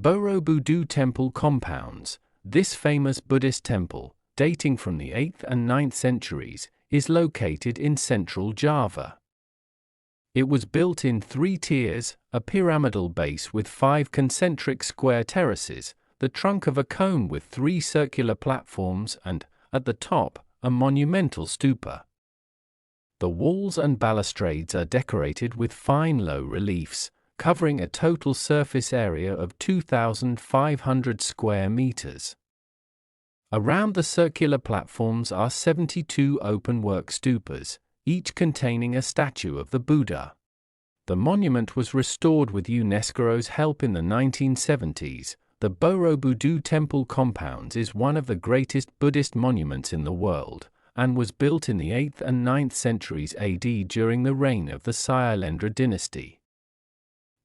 Borobudur temple compounds. This famous Buddhist temple, dating from the 8th and 9th centuries, is located in central Java. It was built in 3 tiers, a pyramidal base with 5 concentric square terraces, the trunk of a cone with 3 circular platforms and, at the top, a monumental stupa. The walls and balustrades are decorated with fine low reliefs, covering a total surface area of 2,500 square meters. Around the circular platforms are 72 openwork stupas, each containing a statue of the Buddha. The monument was restored with UNESCO's help in the 1970s. The Borobudur temple compounds is one of the greatest Buddhist monuments in the world, and was built in the 8th and 9th centuries AD during the reign of the Sailendra dynasty.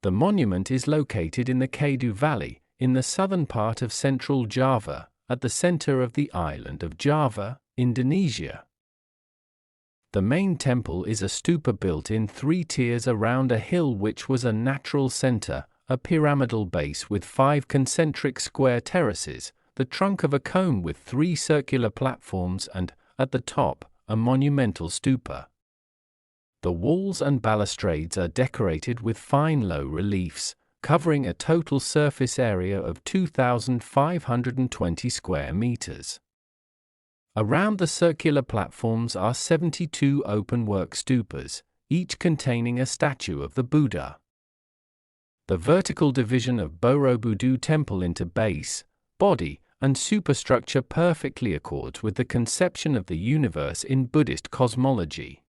The monument is located in the Kedu Valley, in the southern part of central Java, at the center of the island of Java, Indonesia. The main temple is a stupa built in 3 tiers around a hill which was a natural center, a pyramidal base with 5 concentric square terraces, the trunk of a cone with 3 circular platforms and, at the top, a monumental stupa. The walls and balustrades are decorated with fine low reliefs, covering a total surface area of 2,520 square meters. Around the circular platforms are 72 openwork stupas, each containing a statue of the Buddha. The vertical division of Borobudur temple into base, body, and superstructure perfectly accords with the conception of the universe in Buddhist cosmology.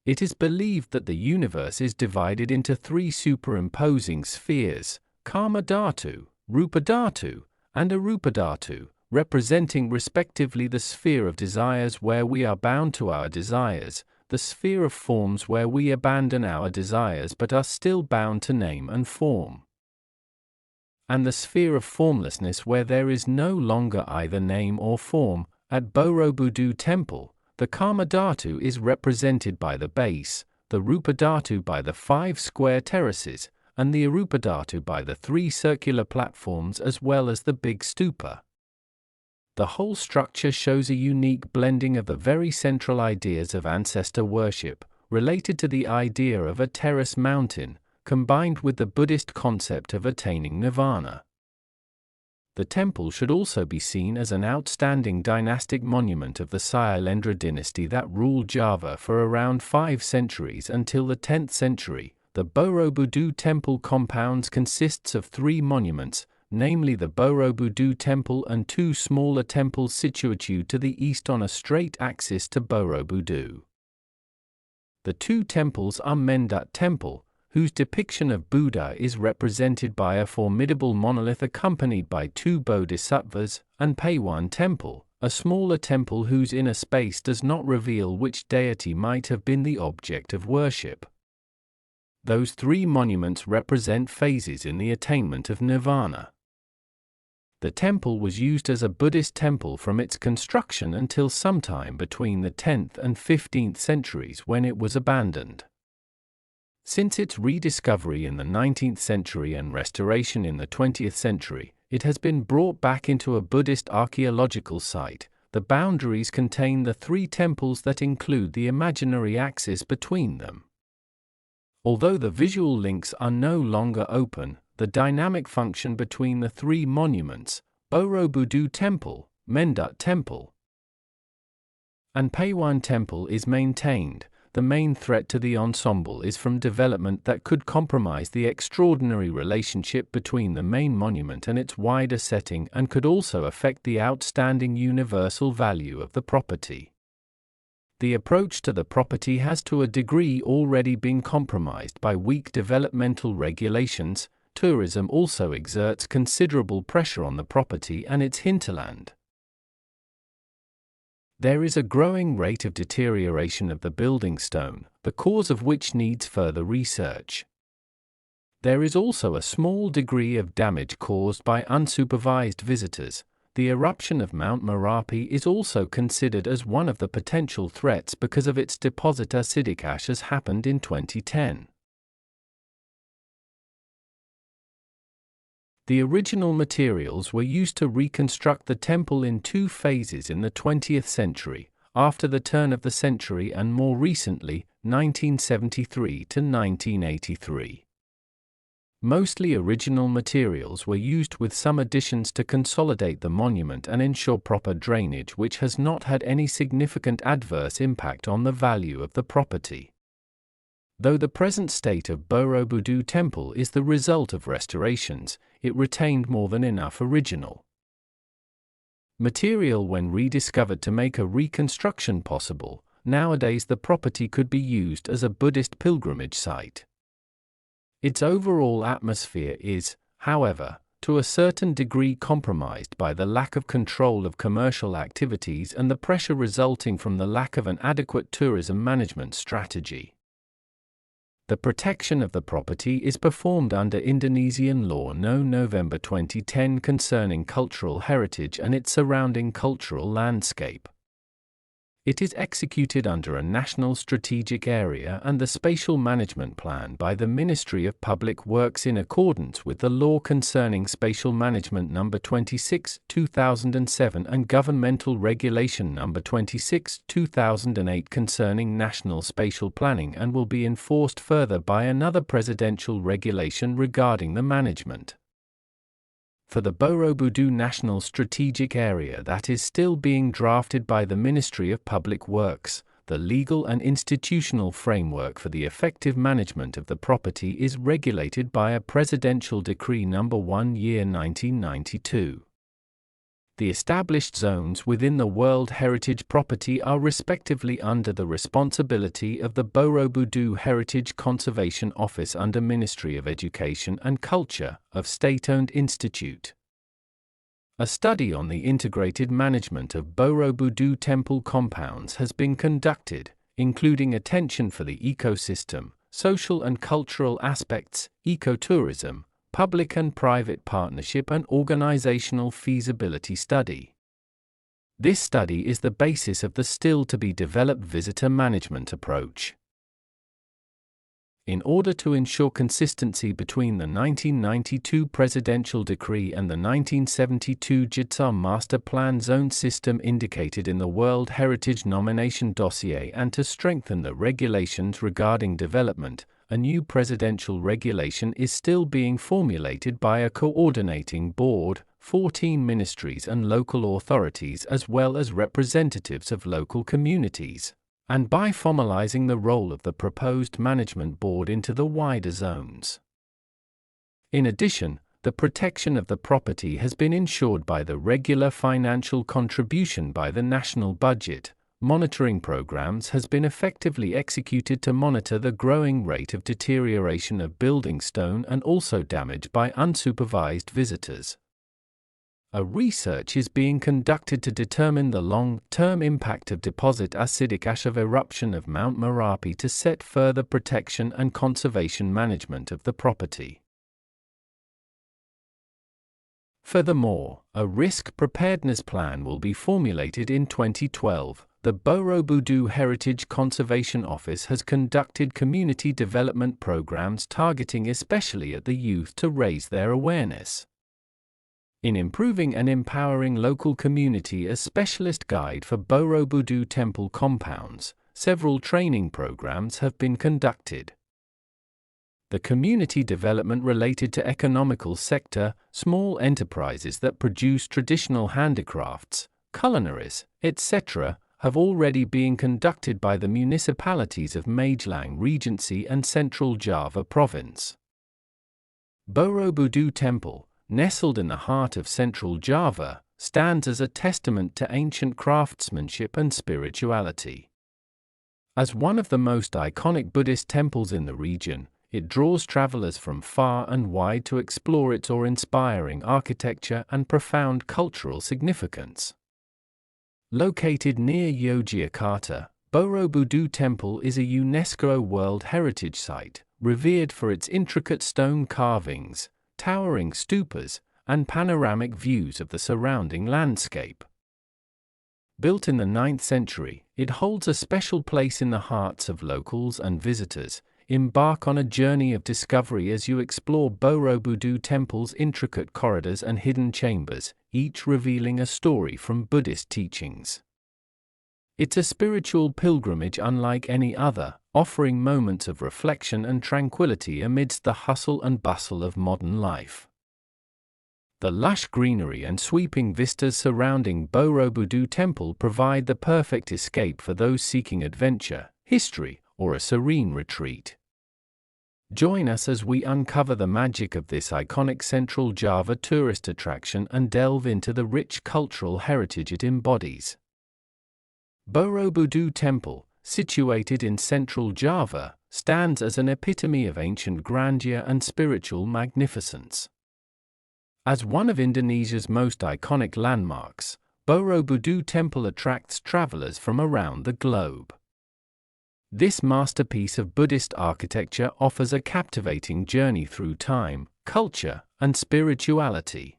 It is believed that the universe is divided into 3 superimposing spheres, Karma Dhatu, Rupa Dhatu, and Arupa Dhatu, representing respectively the sphere of desires where we are bound to our desires, the sphere of forms where we abandon our desires but are still bound to name and form, and the sphere of formlessness where there is no longer either name or form. At Borobudur temple, the Karma Dhatu is represented by the base, the Rupa Dhatu by the 5 square terraces, and the Arupa Dhatu by the 3 circular platforms as well as the big stupa. The whole structure shows a unique blending of the very central ideas of ancestor worship, related to the idea of a terrace mountain, combined with the Buddhist concept of attaining nirvana. The temple should also be seen as an outstanding dynastic monument of the Sailendra dynasty that ruled Java for around 5 centuries until the 10th century. The Borobudur temple compounds consists of 3 monuments, namely the Borobudur temple and 2 smaller temples situated to the east on a straight axis to Borobudur. The 2 temples are Mendat temple, whose depiction of Buddha is represented by a formidable monolith accompanied by 2 bodhisattvas, and Paiwan temple, a smaller temple whose inner space does not reveal which deity might have been the object of worship. Those 3 monuments represent phases in the attainment of nirvana. The temple was used as a Buddhist temple from its construction until sometime between the 10th and 15th centuries when it was abandoned. Since its rediscovery in the 19th century and restoration in the 20th century, it has been brought back into a Buddhist archaeological site. The boundaries contain the 3 temples that include the imaginary axis between them. Although the visual links are no longer open, the dynamic function between the 3 monuments, Borobudur temple, Mendat temple, and Paiwan temple, is maintained. The main threat to the ensemble is from development that could compromise the extraordinary relationship between the main monument and its wider setting and could also affect the outstanding universal value of the property. The approach to the property has to a degree already been compromised by weak developmental regulations. Tourism also exerts considerable pressure on the property and its hinterland. There is a growing rate of deterioration of the building stone, the cause of which needs further research. There is also a small degree of damage caused by unsupervised visitors. The eruption of Mount Merapi is also considered as one of the potential threats because of its deposit acidic ash, as happened in 2010. The original materials were used to reconstruct the temple in two phases in the 20th century, after the turn of the century and more recently, 1973 to 1983. Mostly original materials were used with some additions to consolidate the monument and ensure proper drainage, which has not had any significant adverse impact on the value of the property. Though the present state of Borobudur temple is the result of restorations, it retained more than enough original material when rediscovered to make a reconstruction possible. Nowadays the property could be used as a Buddhist pilgrimage site. Its overall atmosphere is, however, to a certain degree compromised by the lack of control of commercial activities and the pressure resulting from the lack of an adequate tourism management strategy. The protection of the property is performed under Indonesian law No. November 2010 concerning cultural heritage and its surrounding cultural landscape. It is executed under a national strategic area and the spatial management plan by the Ministry of Public Works in accordance with the law concerning spatial management No. 26, 2007 and governmental regulation No. 26, 2008 concerning national spatial planning, and will be enforced further by another presidential regulation regarding the management. For the Borobudur National Strategic Area that is still being drafted by the Ministry of Public Works, the legal and institutional framework for the effective management of the property is regulated by a Presidential Decree No. 1/1992. The established zones within the World Heritage Property are respectively under the responsibility of the Borobudur Heritage Conservation Office under Ministry of Education and Culture, of State-owned Institute. A study on the integrated management of Borobudur temple compounds has been conducted, including attention for the ecosystem, social and cultural aspects, ecotourism, public and private partnership and organizational feasibility study. This study is the basis of the still-to-be-developed visitor management approach. In order to ensure consistency between the 1992 Presidential Decree and the 1972 Jitsar Master Plan Zone system indicated in the World Heritage Nomination Dossier and to strengthen the regulations regarding development, a new presidential regulation is still being formulated by a coordinating board, 14 ministries and local authorities as well as representatives of local communities, and by formalizing the role of the proposed management board into the wider zones. In addition, the protection of the property has been ensured by the regular financial contribution by the national budget. Monitoring programs has been effectively executed to monitor the growing rate of deterioration of building stone and also damage by unsupervised visitors. A research is being conducted to determine the long-term impact of deposit acidic ash of eruption of Mount Merapi to set further protection and conservation management of the property. Furthermore, a risk preparedness plan will be formulated in 2012. The Borobudur Heritage Conservation Office has conducted community development programs targeting especially at the youth to raise their awareness in improving and empowering local community. A specialist guide for Borobudur temple compounds, several training programs have been conducted. The community development related to economical sector, small enterprises that produce traditional handicrafts, culinaries, etc., have already been conducted by the municipalities of Magelang Regency and Central Java Province. Borobudur Temple, nestled in the heart of Central Java, stands as a testament to ancient craftsmanship and spirituality. As one of the most iconic Buddhist temples in the region, it draws travelers from far and wide to explore its awe-inspiring architecture and profound cultural significance. Located near Yogyakarta, Borobudur Temple is a UNESCO World Heritage Site, revered for its intricate stone carvings, towering stupas, and panoramic views of the surrounding landscape. Built in the 9th century, it holds a special place in the hearts of locals and visitors. embark on a journey of discovery as you explore Borobudur Temple's intricate corridors and hidden chambers, each revealing a story from Buddhist teachings. It's a spiritual pilgrimage unlike any other, offering moments of reflection and tranquility amidst the hustle and bustle of modern life. The lush greenery and sweeping vistas surrounding Borobudur Temple provide the perfect escape for those seeking adventure, history, or a serene retreat. Join us as we uncover the magic of this iconic Central Java tourist attraction and delve into the rich cultural heritage it embodies. Borobudur Temple, situated in Central Java, stands as an epitome of ancient grandeur and spiritual magnificence. As one of Indonesia's most iconic landmarks, Borobudur Temple attracts travelers from around the globe. This masterpiece of Buddhist architecture offers a captivating journey through time, culture, and spirituality.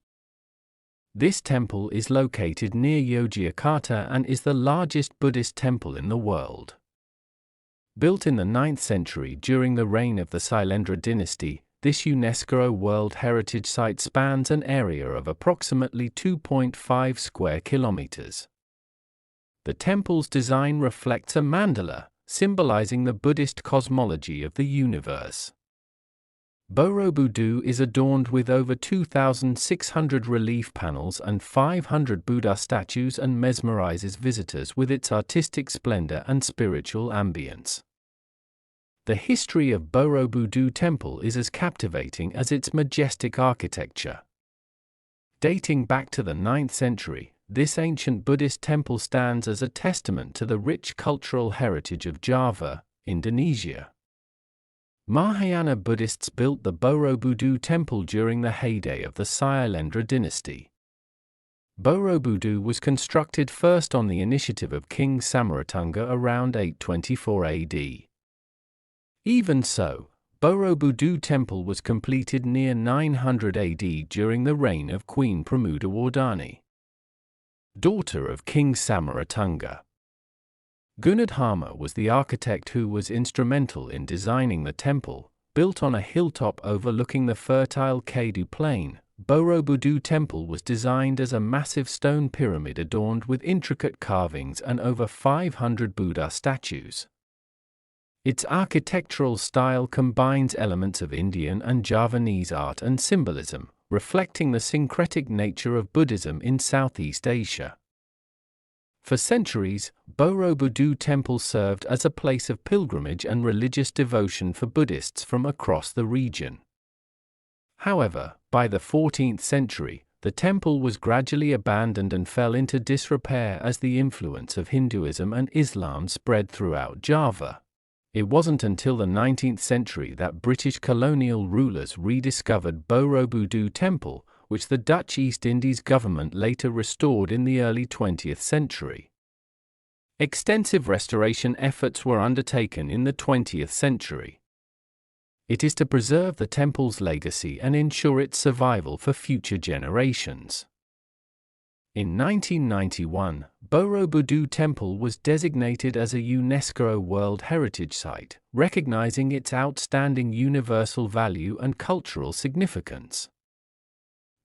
This temple is located near Yogyakarta and is the largest Buddhist temple in the world. Built in the 9th century during the reign of the Sailendra dynasty, this UNESCO World Heritage Site spans an area of approximately 2.5 square kilometers. The temple's design reflects a mandala, symbolizing the Buddhist cosmology of the universe. Borobudur is adorned with over 2,600 relief panels and 500 Buddha statues and mesmerizes visitors with its artistic splendor and spiritual ambience. The history of Borobudur Temple is as captivating as its majestic architecture. Dating back to the 9th century, this ancient Buddhist temple stands as a testament to the rich cultural heritage of Java, Indonesia. Mahayana Buddhists built the Borobudur Temple during the heyday of the Sailendra dynasty. Borobudur was constructed first on the initiative of King Samaratunga around 824 AD. Even so, Borobudur Temple was completed near 900 AD during the reign of Queen Pramudawardhani, daughter of King Samaratunga. Gunadharma was the architect who was instrumental in designing the temple. Built on a hilltop overlooking the fertile Kedu plain, Borobudur Temple was designed as a massive stone pyramid adorned with intricate carvings and over 500 Buddha statues. Its architectural style combines elements of Indian and Javanese art and symbolism, reflecting the syncretic nature of Buddhism in Southeast Asia. For centuries, Borobudur Temple served as a place of pilgrimage and religious devotion for Buddhists from across the region. However, by the 14th century, the temple was gradually abandoned and fell into disrepair as the influence of Hinduism and Islam spread throughout Java. It wasn't until the 19th century that British colonial rulers rediscovered Borobudur Temple, which the Dutch East Indies government later restored in the early 20th century. Extensive restoration efforts were undertaken in the 20th century. It is to preserve the temple's legacy and ensure its survival for future generations. In 1991, Borobudur Temple was designated as a UNESCO World Heritage Site, recognizing its outstanding universal value and cultural significance.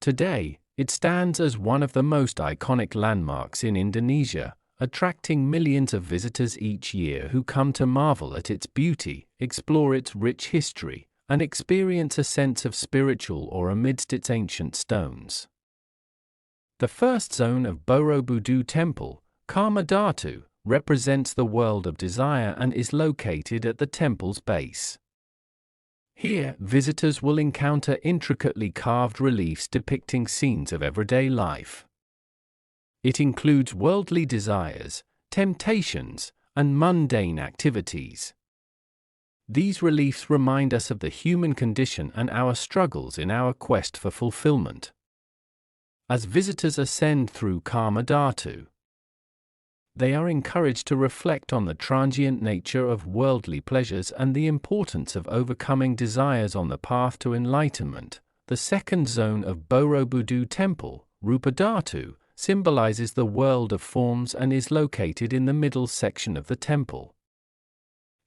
Today, it stands as one of the most iconic landmarks in Indonesia, attracting millions of visitors each year who come to marvel at its beauty, explore its rich history, and experience a sense of spiritual awe amidst its ancient stones. The first zone of Borobudur Temple, Karma Dhatu, represents the world of desire and is located at the temple's base. Here, visitors will encounter intricately carved reliefs depicting scenes of everyday life. It includes worldly desires, temptations, and mundane activities. These reliefs remind us of the human condition and our struggles in our quest for fulfillment. As visitors ascend through Karma Dhatu, they are encouraged to reflect on the transient nature of worldly pleasures and the importance of overcoming desires on the path to enlightenment. The second zone of Borobudur Temple, Rupa Dhatu, symbolizes the world of forms and is located in the middle section of the temple.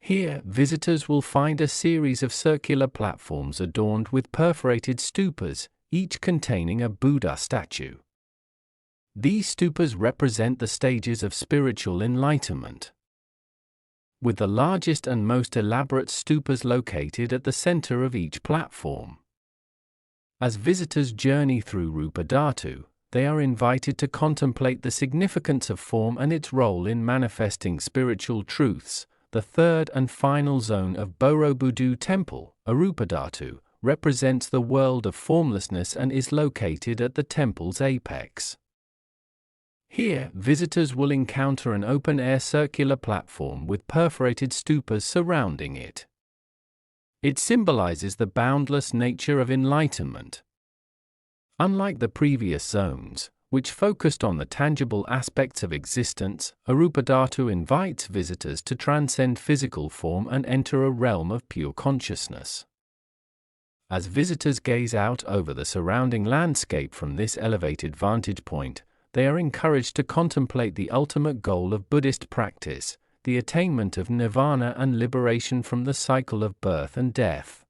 Here, visitors will find a series of circular platforms adorned with perforated stupas, each containing a Buddha statue. These stupas represent the stages of spiritual enlightenment, with the largest and most elaborate stupas located at the center of each platform. As visitors journey through Rupa Dhatu, they are invited to contemplate the significance of form and its role in manifesting spiritual truths. The third and final zone of Borobudur Temple, Arupa Dhatu, represents the world of formlessness and is located at the temple's apex. Here, visitors will encounter an open-air circular platform with perforated stupas surrounding it. It symbolizes the boundless nature of enlightenment. Unlike the previous zones, which focused on the tangible aspects of existence, Arupa Dhatu invites visitors to transcend physical form and enter a realm of pure consciousness. As visitors gaze out over the surrounding landscape from this elevated vantage point, they are encouraged to contemplate the ultimate goal of Buddhist practice, the attainment of nirvana and liberation from the cycle of birth and death.